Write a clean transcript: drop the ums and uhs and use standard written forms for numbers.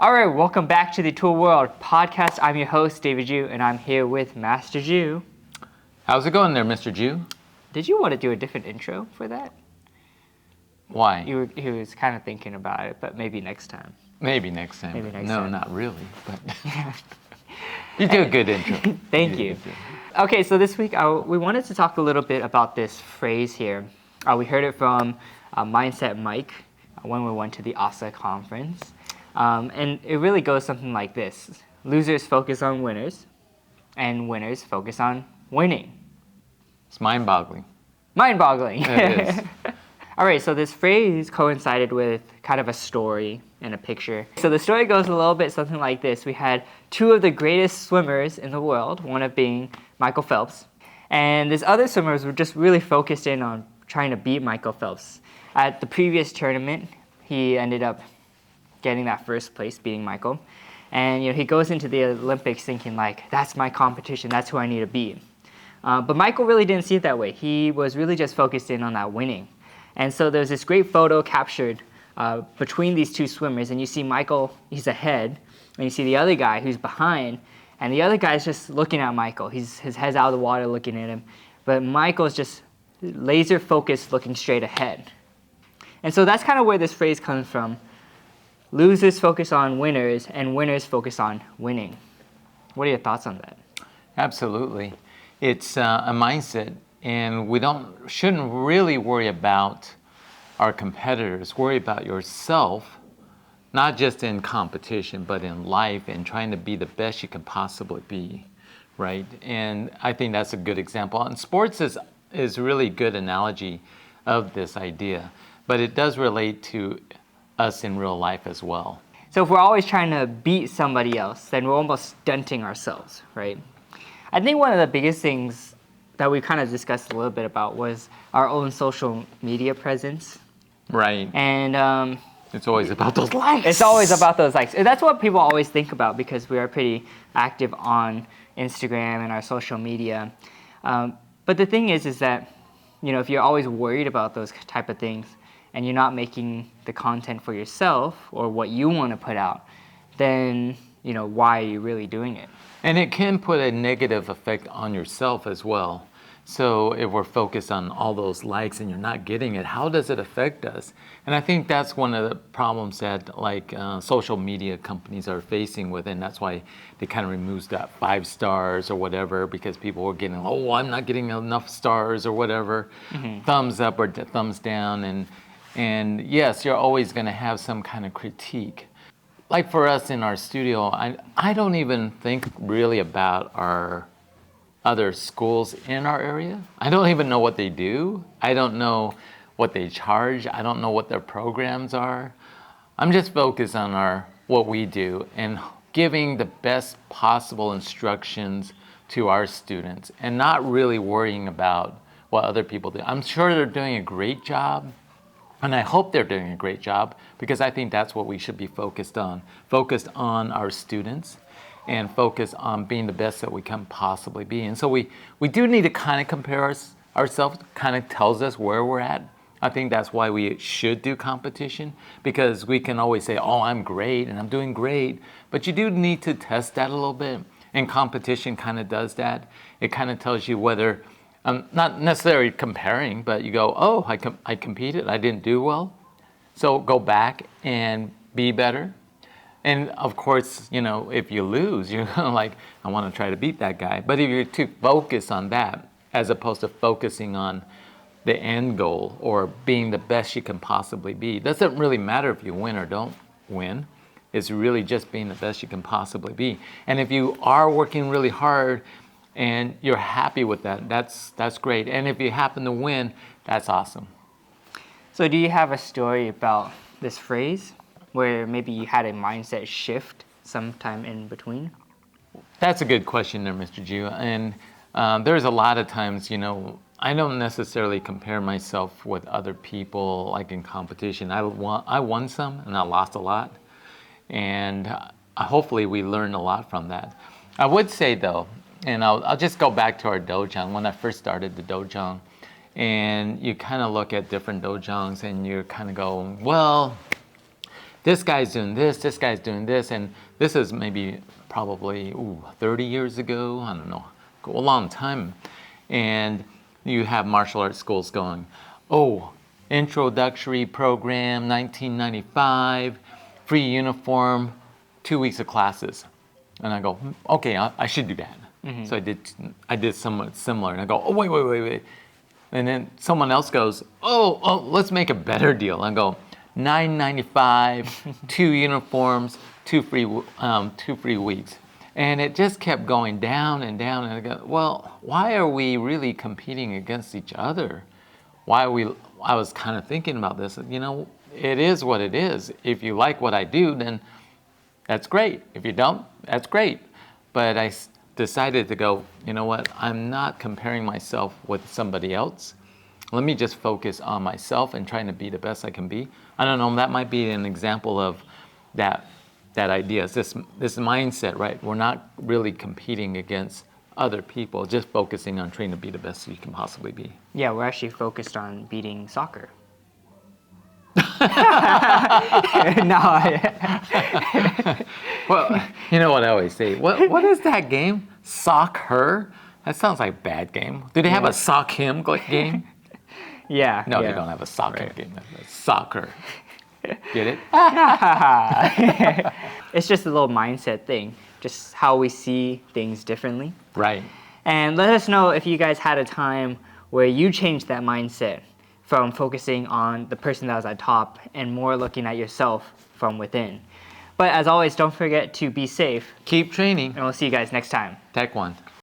All right, welcome back to the Tul World podcast. I'm your host, David Jew, and I'm here with Master Jew. How's it going there, Mr. Jew? Did you want to do a different intro for that? Why? He was kind of thinking about it, but maybe next time. Maybe next time. Maybe next no, time. not really. But you do a good intro. Thank you. Okay, so this week we wanted to talk a little bit about this phrase here. We heard it from Mindset Mike when we went to the ASA conference. And it really goes something like this. Losers focus on winners, and winners focus on winning. It's mind-boggling. Mind-boggling. It is. All right, so this phrase coincided with kind of a story and a picture. So the story goes a little bit something like this. We had two of the greatest swimmers in the world, one of being Michael Phelps. And these other swimmers were just really focused in on trying to beat Michael Phelps. At the previous tournament, he ended up getting that first place, beating Michael. And he goes into the Olympics thinking like, that's my competition, that's who I need to beat. But Michael really didn't see it that way. He was really just focused in on that winning. And so there's this great photo captured between these two swimmers, and you see Michael, he's ahead, and you see the other guy who's behind, and the other guy's just looking at Michael. His head's out of the water looking at him, but Michael's just laser focused looking straight ahead. And so that's kind of where this phrase comes from. Losers focus on winners, and winners focus on winning. What are your thoughts on that? Absolutely. It's a mindset, and we shouldn't really worry about our competitors. Worry about yourself, not just in competition, but in life, and trying to be the best you can possibly be, right? And I think that's a good example. And sports is really good analogy of this idea, but it does relate to us in real life as well. So if we're always trying to beat somebody else, then we're almost stunting ourselves, right? I think one of the biggest things that we kind of discussed a little bit about was our own social media presence. Right. And it's always about those likes. It's always about those likes. And that's what people always think about because we are pretty active on Instagram and our social media. But the thing is that, if you're always worried about those type of things and you're not making the content for yourself or what you want to put out, then, why are you really doing it? And it can put a negative effect on yourself as well. So if we're focused on all those likes and you're not getting it, how does it affect us? And I think that's one of the problems that social media companies are facing with, and that's why they kind of removes that 5 stars or whatever, because people were getting, I'm not getting enough stars or whatever, thumbs up or thumbs down. And yes, you're always going to have some kind of critique. Like for us in our studio, I don't even think really about our other schools in our area. I don't even know what they do. I don't know what they charge. I don't know what their programs are. I'm just focused on what we do and giving the best possible instructions to our students and not really worrying about what other people do. I'm sure they're doing a great job. And I hope they're doing a great job because I think that's what we should be focused on our students and focus on being the best that we can possibly be. And so we do need to kind of compare ourselves, kind of tells us where we're at. I think that's why we should do competition, because we can always say, I'm great and I'm doing great, but you do need to test that a little bit. And competition kind of does that. It kind of tells you whether not necessarily comparing, but you go, I competed, I didn't do well. So go back and be better. And of course, if you lose, you're like, I want to try to beat that guy. But if you're too focused on that, as opposed to focusing on the end goal or being the best you can possibly be, it doesn't really matter if you win or don't win. It's really just being the best you can possibly be. And if you are working really hard, and you're happy with that, that's great. And if you happen to win, that's awesome. So do you have a story about this phrase where maybe you had a mindset shift sometime in between? That's a good question there, Mr. Jew. And there's a lot of times, I don't necessarily compare myself with other people like in competition. I won some and I lost a lot. And hopefully we learned a lot from that. I would say though, and I'll just go back to our dojang. When I first started the dojang, and you kind of look at different dojangs and you're kind of going, well, this guy's doing this guy's doing this, and this is maybe probably 30 years ago, I don't know, a long time. And you have martial arts schools going, oh, introductory program, 1995, free uniform, 2 weeks of classes. And I go, okay, I should do that. So I did somewhat similar, and I go, oh, wait. And then someone else goes, oh, let's make a better deal. I go, $9.95, 2 uniforms, 2 free weeks. And it just kept going down and down. And I go, well, why are we really competing against each other? I was kind of thinking about this. You know, it is what it is. If you like what I do, then that's great. If you don't, that's great. But I decided to go, you know what? I'm not comparing myself with somebody else. Let me just focus on myself and trying to be the best I can be. I don't know, that might be an example of that idea. It's this mindset, right? We're not really competing against other people, just focusing on trying to be the best you can possibly be. Yeah, we're actually focused on beating soccer. Well, you know what I always say? What is that game? Sock her? That sounds like a bad game. Do they have a sock him game? Yeah. No, they don't have a soccer game. It's soccer. Get it? It's just a little mindset thing, just how we see things differently. Right. And let us know if you guys had a time where you changed that mindset from focusing on the person that was at top and more looking at yourself from within. But as always, don't forget to be safe, Keep training. and we'll see you guys next time. Taekwon.